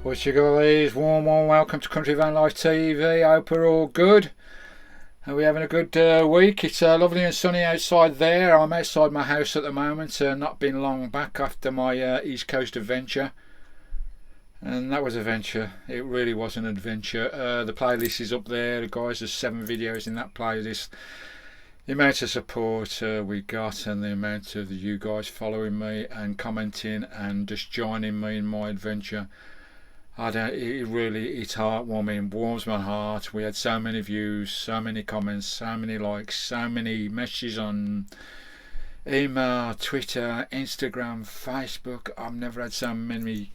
What you got, ladies? Warm welcome to Country Van Life TV. Hope we're all good. Are we having a good week? It's lovely and sunny outside there. I'm outside my house at the moment. Not been long back after my East Coast adventure. And that was an adventure. It really was an adventure. The playlist is up there, guys. There's 7 videos in that playlist. The amount of support we got and the amount of you guys following me and commenting and just joining me in my adventure, it's heartwarming, warms my heart. We had so many views, so many comments, so many likes, so many messages on email, Twitter, Instagram, Facebook. I've never had so many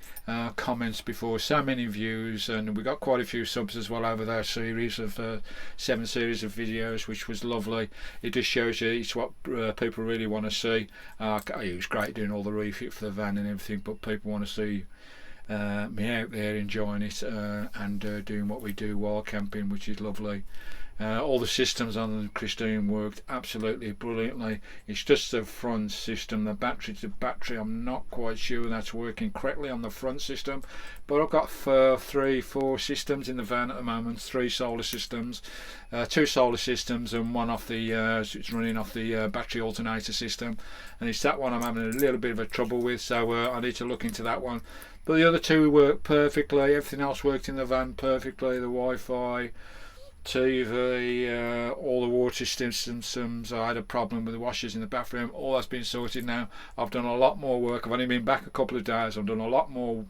comments before, so many views, and we got quite a few subs as well over that series of 7 series of videos, which was lovely. It just shows you it's what people really want to see. It was great doing all the refit for the van and everything, but people want to see me out there enjoying it and doing what we do while camping, which is lovely. All the systems on Christine worked absolutely brilliantly. It's just the front system, the battery to battery. I'm not quite sure that's working correctly on the front system, but I've got 4 systems in the van at the moment. 3 solar systems, 2 solar systems, and one off the it's running off the battery alternator system, and it's that one I'm having a little bit of a trouble with, so I need to look into that one. But the other 2 work perfectly. Everything else worked in the van perfectly. The Wi-Fi, TV, all the water systems. I had a problem with the washers in the bathroom. All that's been sorted now. I've done a lot more work. I've only been back a couple of days. I've done a lot more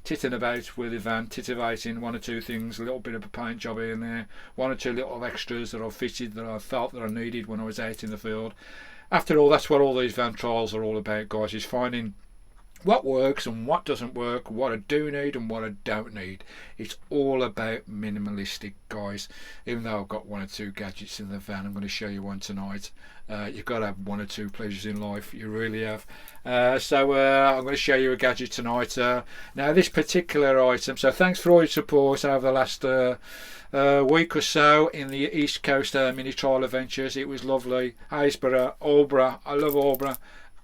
titting about with the van, titivating 1 or 2 things, a little bit of a paint job here and there, 1 or 2 little extras that I've fitted that I felt that I needed when I was out in the field. After all, that's what all these van trials are all about, guys, is finding what works and what doesn't work, what I do need and what I don't need. It's all about minimalistic, guys. Even though I've got 1 or 2 gadgets in the van, I'm going to show you one tonight. You've got to have 1 or 2 pleasures in life, you really have. So I'm going to show you a gadget tonight. Now this particular item, so thanks for all your support over the last week or so in the East Coast mini trial adventures. It was lovely. Haysborough, Aldeburgh, I love Aldeburgh.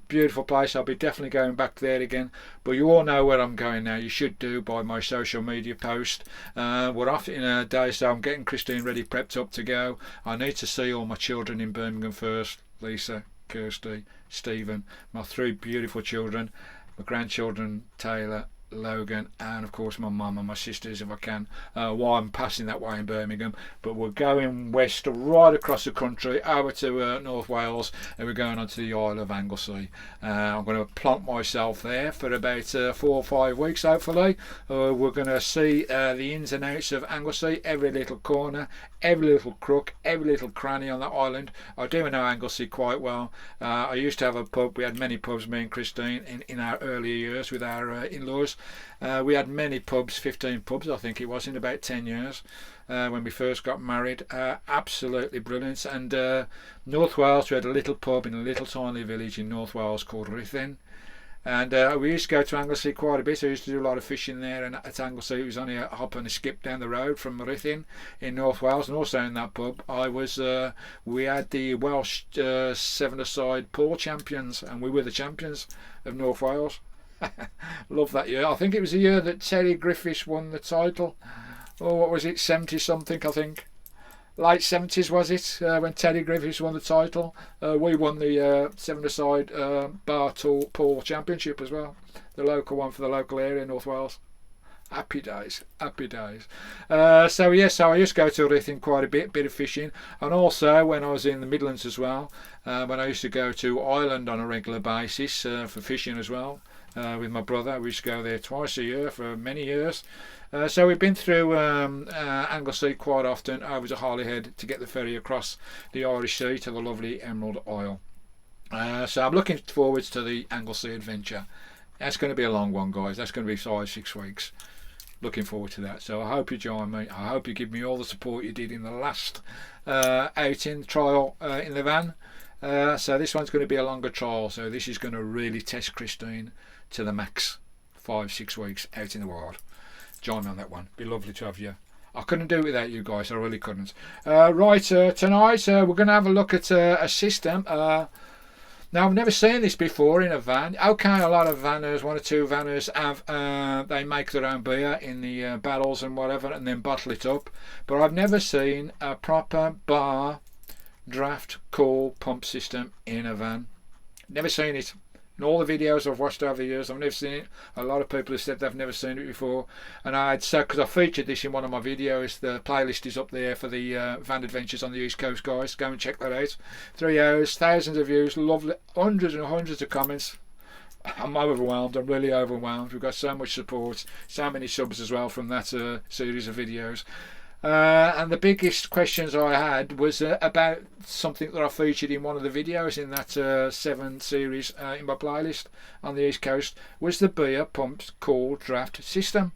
Beautiful place. I'll be definitely going back there again, but you all know where I'm going now. You should do by my social media post. We're off in a day, so I'm getting Christine ready, prepped up to go. I need to see all my children in Birmingham first. Lisa, Kirsty, Stephen, my 3 beautiful children, my grandchildren Taylor, Logan, and of course my mum and my sisters if I can, while I'm passing that way in Birmingham. But we're going west, right across the country over to North Wales, and we're going on to the Isle of Anglesey. I'm going to plonk myself there for about 4 or 5 weeks hopefully. We're going to see the ins and outs of Anglesey, every little corner, every little crook, every little cranny on that island. I do know Anglesey quite well. I used to have a pub. We had many pubs, me and Christine, in our earlier years with our in-laws. We had many pubs, 15 pubs I think it was, in about 10 years when we first got married. Absolutely brilliant. And North Wales, we had a little pub in a little tiny village in North Wales called Ruthin. And we used to go to Anglesey quite a bit. I used to do a lot of fishing there, and at Anglesey it was only a hop and a skip down the road from Ruthin in North Wales. And also in that pub we had the Welsh 7-a-side pool champions, and we were the champions of North Wales. Love that year. I think it was the year that Terry Griffiths won the title. Oh, what was it, 70 something I think. Late 70s was it, when Terry Griffiths won the title. We won the 7-a-side bar pool championship as well, the local one for the local area, North Wales. Happy days, happy days. So I used to go to Ruthin quite a bit of fishing, and also when I was in the Midlands as well, when I used to go to Ireland on a regular basis for fishing as well. With my brother, we used to go there twice a year for many years. So we've been through Anglesey quite often, over to Holyhead to get the ferry across the Irish Sea to the lovely Emerald Isle. So I'm looking forward to the Anglesey adventure. That's going to be a long one, guys. That's going to be 5-6 weeks. Looking forward to that. So I hope you join me. I hope you give me all the support you did in the last outing trial in the van. So this one's going to be a longer trial. So this is going to really test Christine to the max. 5-6 weeks out in the wild. Join me on that one. Be lovely to have you. I couldn't do it without you guys. I really couldn't. Tonight we're going to have a look at a system. Now, I've never seen this before in a van. Okay, a lot of vanners, one or two vanners have, they make their own beer in the barrels and whatever and then bottle it up. But I've never seen a proper bar draft cool pump system in a van. Never seen it. In all the videos I've watched over the years, I've never seen it. A lot of people have said they've never seen it before. And I'd say, because I featured this in one of my videos, the playlist is up there for the van adventures on the East Coast, guys. Go and check that out. 3 hours, thousands of views, lovely, hundreds and hundreds of comments. I'm overwhelmed. I'm really overwhelmed. We've got so much support, so many subs as well from that series of videos. And the biggest questions I had was about something that I featured in one of the videos in that 7 series in my playlist on the East Coast, was the beer pumped cool draft system.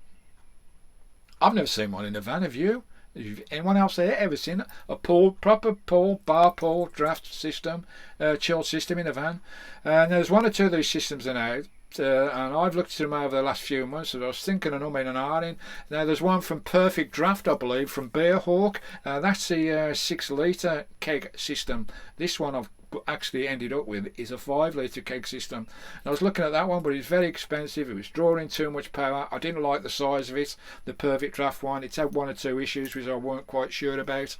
I've never seen one in a van, have you? Have anyone else there ever seen a proper bar pool draft system, chilled system in a van? And there's one or two of these systems in out. And I've looked at them over the last few months, and I was thinking of them in and ahhing. Now there's one from Perfect Draft, I believe, from Beerhawk. That's the 6 litre keg system. This one I've actually ended up with is a 5 litre keg system. And I was looking at that one, but it's very expensive. It was drawing too much power. I didn't like the size of it. The Perfect Draft one, it's had 1 or 2 issues which I weren't quite sure about.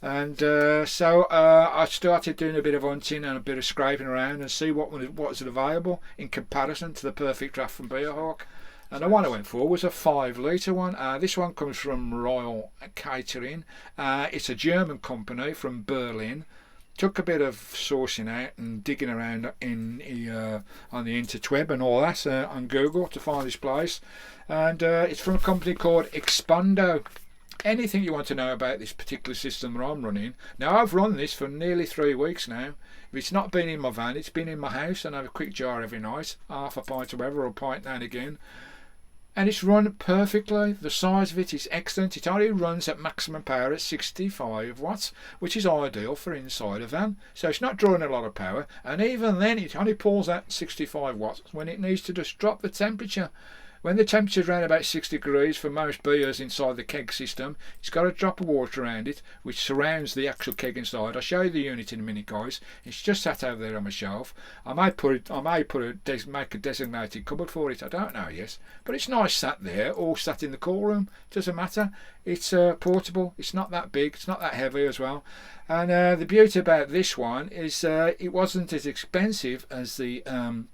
And so I started doing a bit of hunting and a bit of scraping around and see what was available in comparison to the Perfect Draft from Beerhawk. And the one I went for was a 5 litre one. This one comes from Royal Catering. It's a German company from Berlin. Took a bit of sourcing out and digging around in on the interweb and all that on Google to find this place. And it's from a company called Expondo. Anything you want to know about this particular system that I'm running. Now, I've run this for nearly 3 weeks now. If it's not been in my van, it's been in my house, and I have a quick jar every night, half a pint or whatever, or a pint now and again. And it's run perfectly. The size of it is excellent. It only runs at maximum power at 65 watts, which is ideal for inside a van. So it's not drawing a lot of power, and even then it only pulls out 65 watts when it needs to just drop the temperature. When the temperature's around about 6 degrees for most beers inside the keg system, it's got a drop of water around it which surrounds the actual keg inside. I'll show you the unit in a minute, guys. It's just sat over there on my make a designated cupboard for it. I don't know yet, but it's nice sat there, or sat in the cool room. Doesn't matter. It's portable. It's not that big. It's not that heavy as well. And the beauty about this one is it wasn't as expensive as the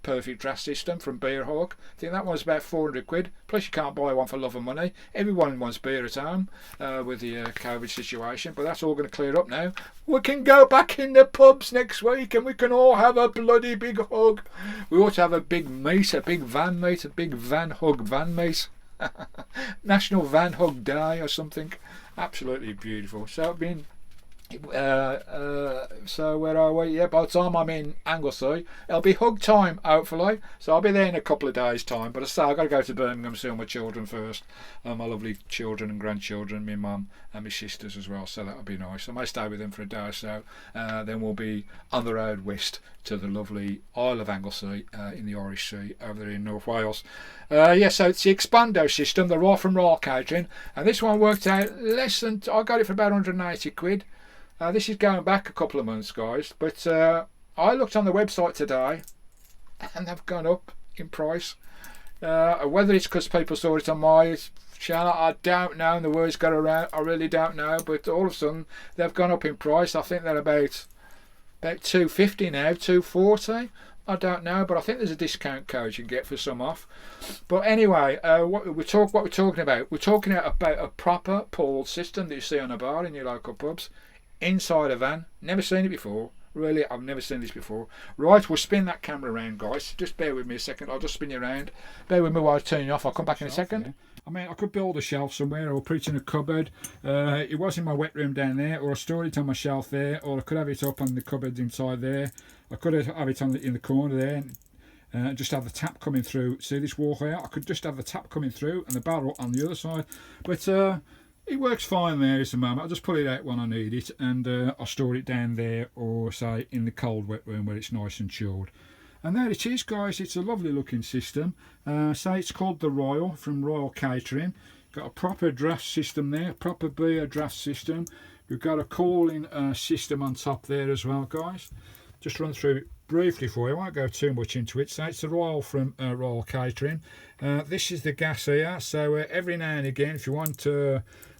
Perfect Draft system from Beerhawk. I think that one's about 400 quid. Plus you can't buy one for love of money. Everyone wants beer at home with the COVID situation. But that's all going to clear up now. We can go back in the pubs next week and we can all have a bloody big hug. We ought to have a big meet, a big van meet, a big van hug van meet. National Van Hug Day or something. Absolutely beautiful. So I've been so where are we? Yeah, by the time I'm in Anglesey, it'll be hug time, hopefully. So I'll be there in a couple of days' time. But I say I've got to go to Birmingham and see all my children first. My lovely children and grandchildren, my mum and my sisters as well. So that'll be nice. I may stay with them for a day or so. Then we'll be on the road west to the lovely Isle of Anglesey in the Irish Sea over there in North Wales. Yeah, so it's the Expondo system. They're all from Royal Catering, and this one worked out less than, I got it for about 180 quid. This is going back a couple of months, guys, but I looked on the website today and they've gone up in price. Whether it's because people saw it on my channel, I don't know, and the words got around, I really don't know, but all of a sudden they've gone up in price. I think they're about 250 now, 240. I don't know, but I think there's a discount code you can get for some off. But anyway, what we're talking about? We're talking about a proper pulled system that you see on a bar in your local pubs. Inside a van. Never seen it before. Really, I've never seen this before. Right, we'll spin that camera around, guys. Just bear with me a second. I'll just spin you around. Bear with me while I turn you off. I'll come back in a second. Yeah. I mean, I could build a shelf somewhere, or put it in a cupboard. It was in my wet room down there, or I store it on my shelf there, or I could have it up on the cupboard inside there. I could have it in the corner there, and just have the tap coming through. See this wall here? I could just have the tap coming through and the barrel on the other side. But it works fine there at the moment. I'll just pull it out when I need it, and I'll store it down there, or say in the cold wet room where it's nice and chilled. And there it is, guys. It's a lovely looking system. Say it's called the Royal, from Royal Catering. Got a proper draft system there, proper beer draft system. We've got a cooling system on top there as well, guys. just run through it briefly for you. I won't go too much into it. So it's the Royal from Royal Catering. This is the gas here, so every now and again if you want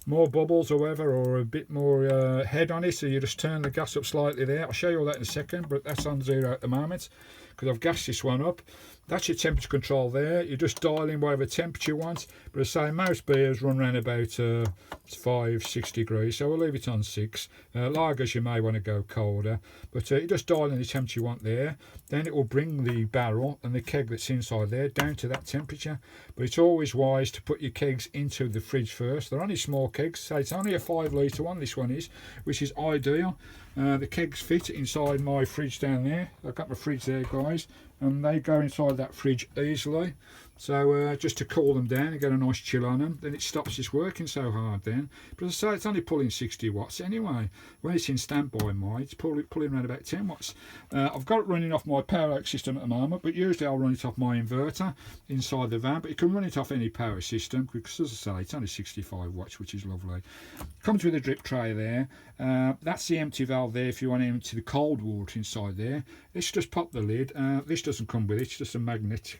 more bubbles or whatever, or a bit more head on it, so you just turn the gas up slightly there. I'll show you all that in a second, but that's on 0 at the moment because I've gassed this one up. That's your temperature control there. You just dial in whatever temperature you want, but as I say, most beers run around about 5-6 degrees, so we'll leave it on 6. Lagers you may want to go colder, but you just dial in the temperature you want there. Then it will bring the barrel and the keg that's inside there down to that temperature. But it's always wise to put your kegs into the fridge first. They're only small kegs, so it's only a 5 litre one, this one is, which is ideal. The kegs fit inside my fridge down there. I've got my fridge there, guys, and they go inside that fridge easily. So just to cool them down and get a nice chill on them, then it stops this working so hard then. But as I say, it's only pulling 60 watts anyway. When it's in standby mode, it's pulling around about 10 watts. I've got it running off my power system at the moment, but usually I'll run it off my inverter inside the van. But you can run it off any power system because, as I say, it's only 65 watts, which is lovely. Comes with a drip tray there. That's the empty valve there if you want to empty the cold water inside there. Let's just pop the lid. This doesn't come with it, it's just a magnet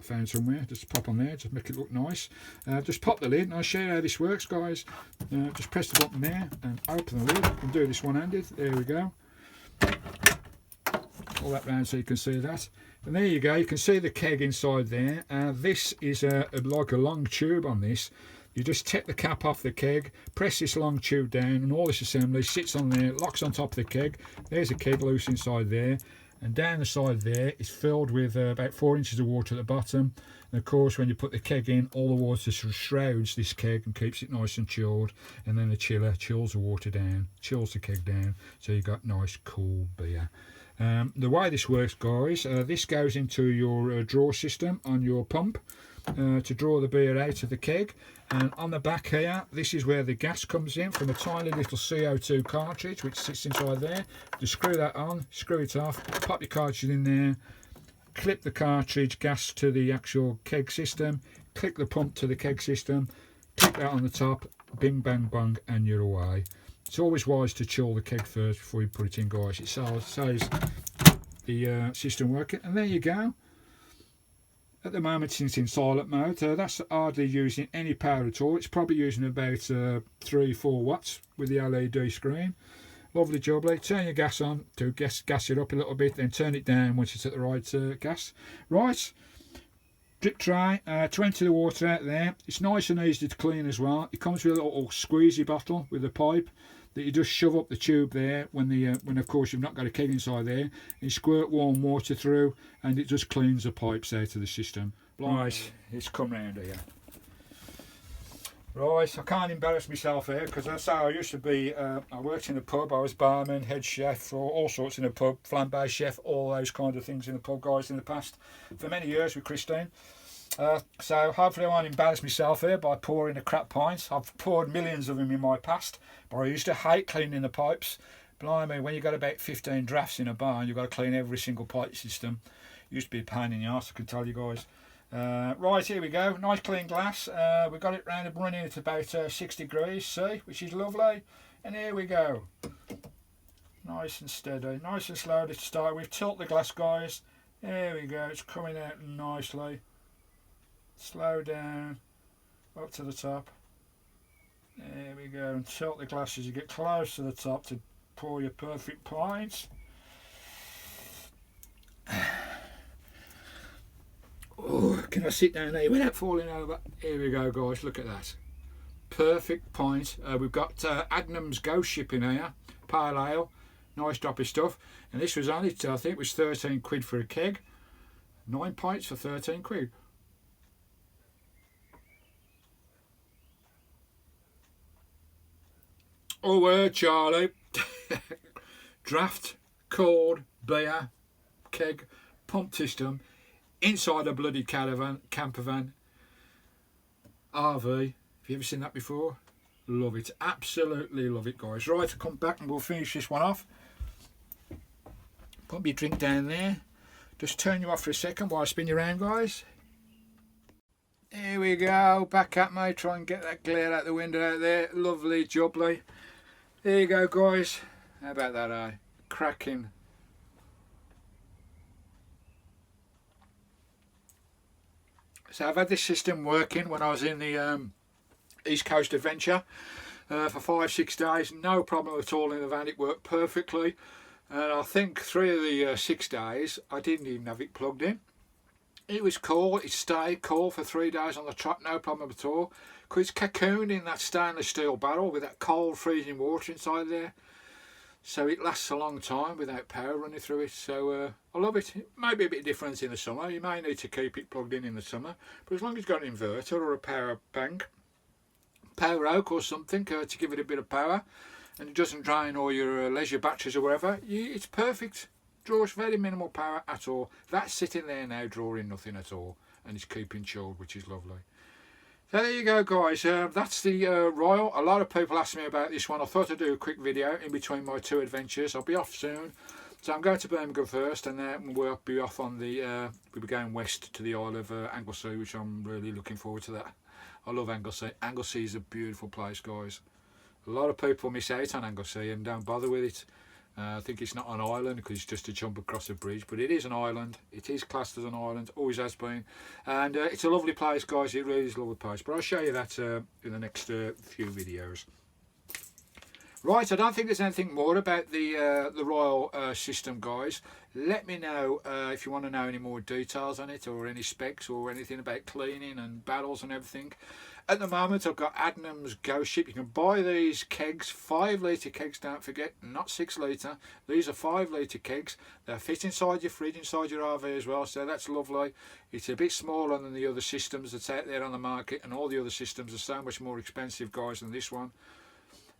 found somewhere. Just pop on there, just make it look nice. Just pop the lid and I'll show you how this works, guys. Just press the button there and open the lid. You can do this one-handed. There we go. Pull that round so you can see that. And there you go, you can see the keg inside there. This is like a long tube on this. You just take the cap off the keg, press this long tube down, and all this assembly sits on there, locks on top of the keg. There's a keg loose inside there. And down the side there is filled with about 4 inches of water at the bottom. And of course, when you put the keg in, all the water shrouds this keg and keeps it nice and chilled. And then the chiller chills the water down, chills the keg down, so you've got nice cool beer. The way this works, guys, this goes into your draw system on your pump to draw the beer out of the keg. And on the back here, this is where the gas comes in from a tiny little CO2 cartridge which sits inside there. Just screw that on, screw it off, pop your cartridge in there, clip the cartridge gas to the actual keg system, click the pump to the keg system, click that on the top, bing bang bang, and you're away. It's always wise to chill the keg first before you put it in, guys. It saves the system working. And there you go. At the moment, since in silent mode, that's hardly using any power at all. It's probably using about 3-4 watts with the LED screen. Lovely jubbly. Turn your gas on to gas it up a little bit, then turn it down once it's at the right gas. Right, drip tray to empty the water out there. It's nice and easy to clean as well. It comes with a little squeezy bottle with a pipe that you just shove up the tube there when of course you've not got a keg inside there. You squirt warm water through and it just cleans the pipes out of the system. Right, it's come round here. Right, I can't embarrass myself here because I say I used to be, I worked in a pub, I was barman, head chef, all sorts in a pub, flambe chef, all those kind of things in the pub, guys, in the past for many years with Christine. So hopefully I won't embarrass myself here by pouring a crap pint. I've poured millions of them in my past, but I used to hate cleaning the pipes. Blimey, when you've got about 15 drafts in a barn, you've got to clean every single pipe system. It used to be a pain in the arse, I can tell you guys. Right, here we go, nice clean glass. We've got it round and running at about 6 degrees C, which is lovely. And here we go. Nice and steady, nice and slow to start with. Tilt the glass, guys. There we go, it's coming out nicely. Slow down, up to the top. There we go, and tilt the glass as you get close to the top to pour your perfect pint. Oh, can I sit down here without falling over? Here we go, guys, look at that. Perfect pint. We've got Adnams Ghost Ship in here, pale ale, nice drop of stuff. And this was only, I think it was 13 quid for a keg. 9 pints for 13 quid. Oh, word, Charlie. Draft, cold, beer, keg, pump system, inside a bloody caravan, campervan, RV. Have you ever seen that before? Love it. Absolutely love it, guys. Right, I'll come back and we'll finish this one off. Put your drink down there. Just turn you off for a second while I spin you around, guys. Here we go. Back at me. Try and get that glare out the window out there. Lovely, jubbly. There you go, guys. How about that, eh? Cracking So I've had this system working when I was in the East Coast Adventure for 5-6 days, no problem at all in the van. It worked perfectly, and I think 3 of the 6 days I didn't even have it plugged in. It was cool, it stayed cool for 3 days on the truck, no problem at all, because it's cocooned in that stainless steel barrel with that cold freezing water inside there, so it lasts a long time without power running through it. So I love it. It may be a bit different in the summer, you may need to keep it plugged in the summer, but as long as you've got an inverter or a power bank, power oak or something to give it a bit of power, and it doesn't drain all your leisure batteries or whatever, it's perfect. Draws very minimal power at all. That's sitting there now drawing nothing at all, and it's keeping chilled, which is lovely. So there you go, guys. That's the Royal. A lot of people ask me about this one. I thought I'd do a quick video in between my 2 adventures. I'll be off soon, so I'm going to Birmingham first, and then we'll be off on the we'll be going west to the Isle of Anglesey, which I'm really looking forward to that. I love Anglesey. Anglesey is a beautiful place, guys. A lot of people miss out on Anglesey and don't bother with it. I think it's not an island because it's just a jump across a bridge, but it is an island. It is classed as an island, always has been, and it's a lovely place, guys. It really is a lovely place, but I'll show you that in the next few videos. Right, I don't think there's anything more about the Royal system, guys. Let me know if you want to know any more details on it, or any specs, or anything about cleaning and battles and everything. At the moment, I've got Adnams Ghost Ship. You can buy these kegs, 5 litre kegs, don't forget, not 6 litre. These are 5 litre kegs. They fit inside your fridge, inside your RV as well, so that's lovely. It's a bit smaller than the other systems that's out there on the market, and all the other systems are so much more expensive, guys, than this one.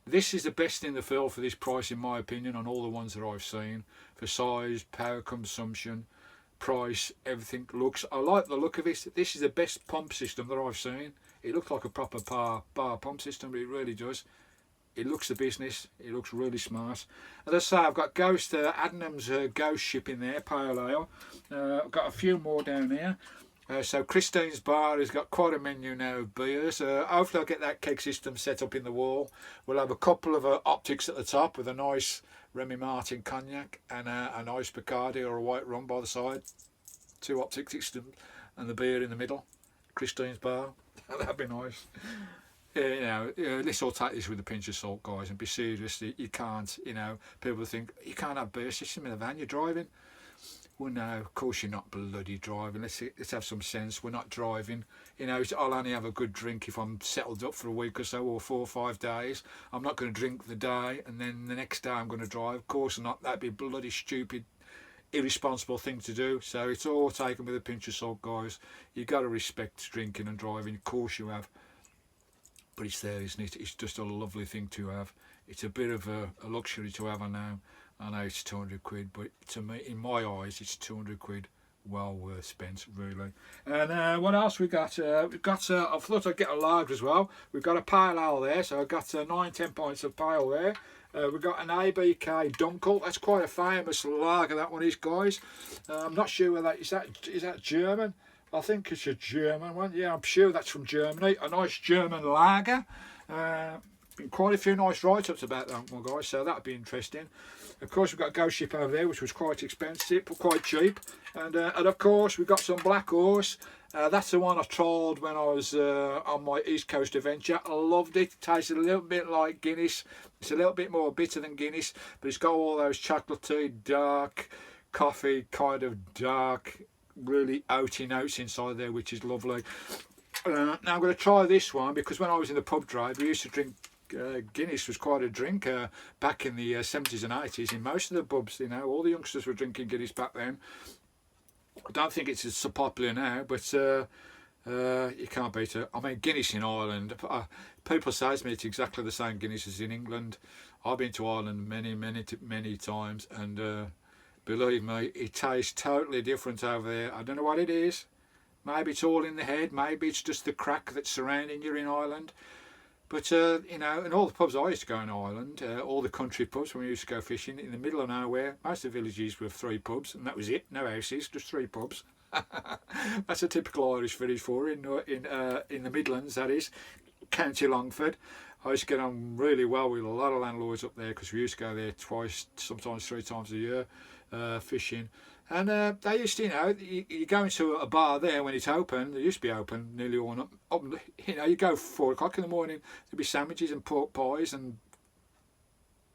This is the best in the field for this price, in my opinion, on all the ones that I've seen. For size, power consumption, price, everything. Looks, I like the look of it. This is the best pump system that I've seen. It looks like a proper bar pump system, but it really does. It looks the business. It looks really smart. As I say, I've got Adnams Ghost Ship in there, pale ale. I've got a few more down here. So Christine's Bar has got quite a menu now of beers. Hopefully I'll get that keg system set up in the wall. We'll have a couple of optics at the top with a nice Remy Martin cognac and a nice Bacardi or a white rum by the side. 2 optic systems and the beer in the middle. Christine's Bar. That'd be nice. You know, let's all take this with a pinch of salt, guys, and be serious. You can't, you know, people think you can't have beer system in a van, you're driving. Well, no, of course you're not bloody driving. Let's have some sense. We're not driving. You know, I'll only have a good drink if I'm settled up for a week or so, or 4 or 5 days. I'm not going to drink the day and then the next day I'm going to drive. Of course not. That'd be a bloody stupid, irresponsible thing to do. So it's all taken with a pinch of salt, guys. You've got to respect drinking and driving. Of course you have. But it's there, isn't it? It's just a lovely thing to have. It's a bit of a luxury to have. I know it's 200 quid, but to me, in my eyes, it's 200 quid well worth spent, really. And what else we got? We've got, I thought I'd get a lager as well. We've got a pale ale there, so I've got 9-10 pints of pale there. We've got an ABK Dunkel. That's quite a famous lager, that one is, guys. I'm not sure whether is that German. I think it's a German one. Yeah, I'm sure that's from Germany. A nice German lager. Been quite a few nice write-ups about that one, guys, so that'd be interesting. Of course, we've got Ghost Ship over there, which was quite expensive, but quite cheap. And of course, we've got some Black Horse. That's the one I trialled when I was on my East Coast adventure. I loved it. It tasted a little bit like Guinness. It's a little bit more bitter than Guinness, but it's got all those chocolatey, dark, coffee, kind of dark, really oaty notes inside there, which is lovely. Now I'm going to try this one, because when I was in the pub drive, we used to drink Guinness was quite a drink back in the 70s and 80s in most of the pubs. You know, all the youngsters were drinking Guinness back then. I don't think it's so popular now, but you can't beat it. I mean, Guinness in Ireland, people say to me it's exactly the same Guinness as in England. I've been to Ireland many times, and believe me, it tastes totally different over there. I don't know what it is. Maybe it's all in the head, maybe it's just the crack that's surrounding you in Ireland. But, you know, in all the pubs I used to go in Ireland, all the country pubs when we used to go fishing, in the middle of nowhere, most of the villages were 3 pubs, and that was it, no houses, just 3 pubs. That's a typical Irish village for in the Midlands, that is, County Longford. I used to get on really well with a lot of landlords up there, because we used to go there twice, sometimes 3 times a year, fishing. And they used to, you know, you go into a bar there when it's open. They used to be open nearly all up. You know, you go 4 o'clock in the morning. There'd be sandwiches and pork pies and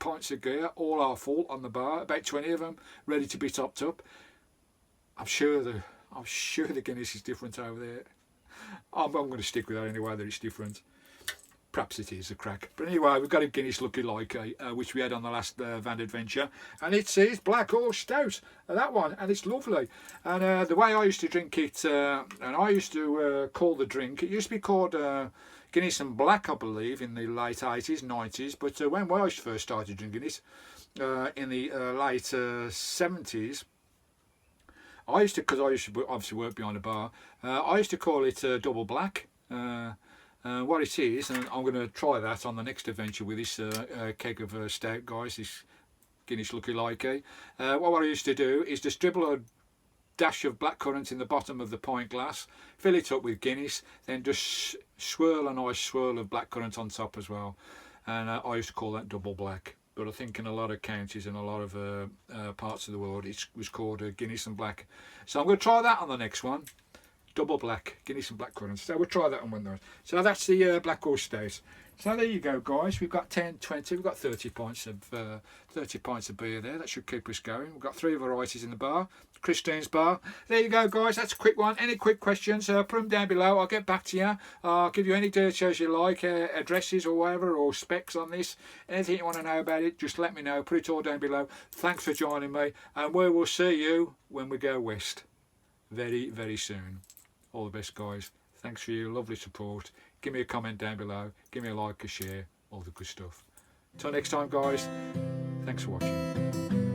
pints of gear, all our full on the bar. About 20 of them ready to be topped up. I'm sure the Guinness is different over there. I'm going to stick with that anyway. That it's different. Perhaps it is a crack. But anyway, we've got a Guinness looking like which we had on the last van adventure. And it says Black Horse Stout, that one. And it's lovely. And the way I used to drink it, and I used to call the drink, it used to be called Guinness and Black, I believe, in the late 80s, 90s. But when I first started drinking it, in the late 70s, I used to, because I used to obviously work behind a bar, I used to call it Double Black. What it is, and I'm going to try that on the next adventure with this keg of stout, guys, this Guinness Lucky Likey. What I used to do is just dribble a dash of blackcurrant in the bottom of the pint glass, fill it up with Guinness, then just swirl a nice swirl of blackcurrant on top as well. And I used to call that Double Black. But I think in a lot of counties and a lot of parts of the world it was called Guinness and Black. So I'm going to try that on the next one. Double Black, Guinness and blackcurrant. So we'll try that on one of those. So that's the Black Horse Stout. So there you go, guys. We've got 10, 20, we've got 30 pints of beer there. That should keep us going. We've got 3 varieties in the bar. Christine's bar. There you go, guys. That's a quick one. Any quick questions, put them down below. I'll get back to you. I'll give you any details you like, addresses or whatever, or specs on this. Anything you want to know about it, just let me know. Put it all down below. Thanks for joining me. And we will see you when we go west. Very, very soon. All the best, guys. Thanks for your lovely support. Give me a comment down below. Give me a like, a share, all the good stuff. Till next time, guys. Thanks for watching.